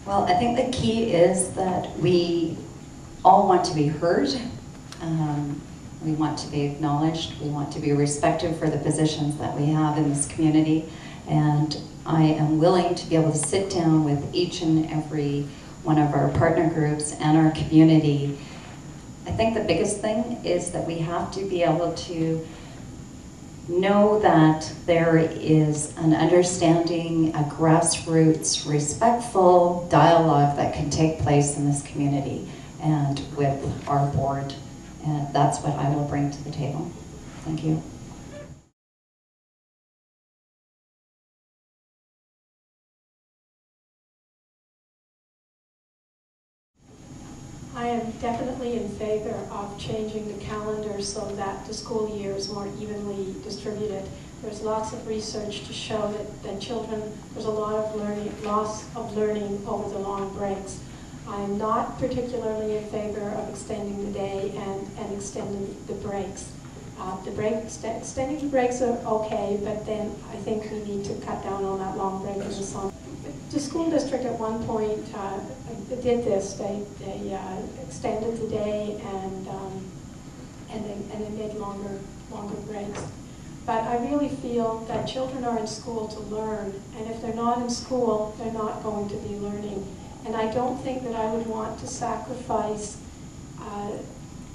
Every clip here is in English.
Well, I think the key is that we all want to be heard. We want to be acknowledged. We want to be respected for the positions that we have in this community. And I am willing to be able to sit down with each and every one of our partner groups and our community. I think the biggest thing is that we have to be able to know that there is an understanding, a grassroots, respectful dialogue that can take place in this community and with our board. And that's what I will bring to the table. Thank you. I am definitely in favor of changing the calendar so that the school year is more evenly distributed. There's lots of research to show that children, there's a lot of loss of learning over the long breaks. I'm not particularly in favor of extending the day and extending the breaks. Extending the breaks are okay, but then I think we need to cut down on that long break in the summer. The school district at one point did this. They extended the day and they made longer breaks. But I really feel that children are in school to learn, and if they're not in school, they're not going to be learning. And I don't think that I would want to sacrifice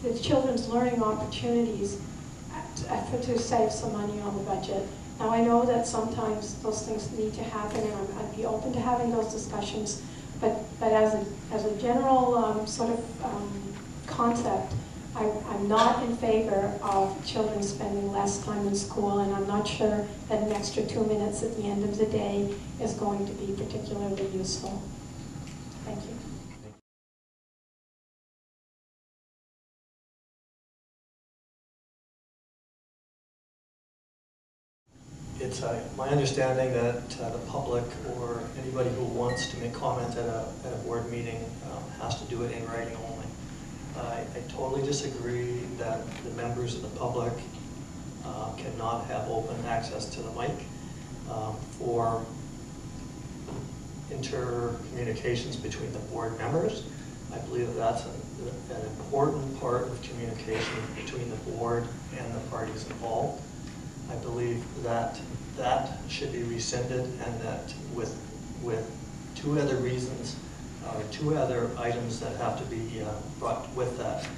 the children's learning opportunities to save some money on the budget. Now I know that sometimes those things need to happen, and I'd be open to having those discussions, but as a general sort of concept, I'm not in favor of children spending less time in school, and I'm not sure that an extra 2 minutes at the end of the day is going to be particularly useful. Thank you. It's my understanding that the public or anybody who wants to make comment at a board meeting has to do it in writing only. I totally disagree that the members of the public cannot have open access to the mic for intercommunications between the board members. I believe that that's an important part of communication between the board and the parties involved. I believe that that should be rescinded, and that with two other reasons, or two other items that have to be brought with that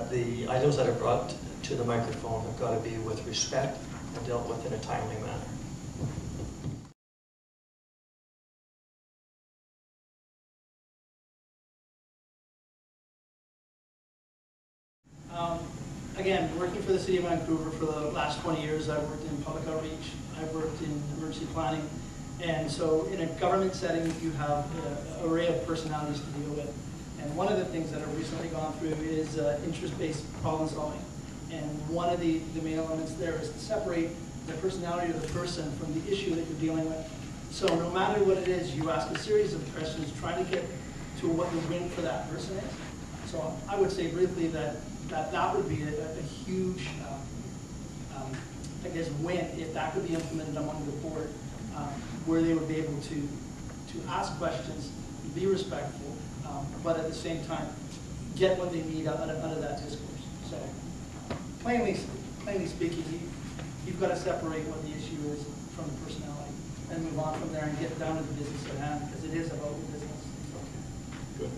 the items that are brought to the microphone have got to be with respect and dealt with in a timely manner. Again, working for the City of Vancouver for the last 20 years, I've worked in public outreach, I've worked in emergency planning, and so in a government setting, you have an array of personalities to deal with. And one of the things that I've recently gone through is interest-based problem solving. And one of the main elements there is to separate the personality of the person from the issue that you're dealing with. So no matter what it is, you ask a series of questions trying to get to what the win for that person is. So I would say briefly that would be a huge, I guess, win if that could be implemented among the board, where they would be able to ask questions, be respectful, but at the same time get what they need out of that discourse. So plainly speaking, you've got to separate what the issue is from the personality and move on from there and get down to the business at hand, because it is about the business. Okay. Good.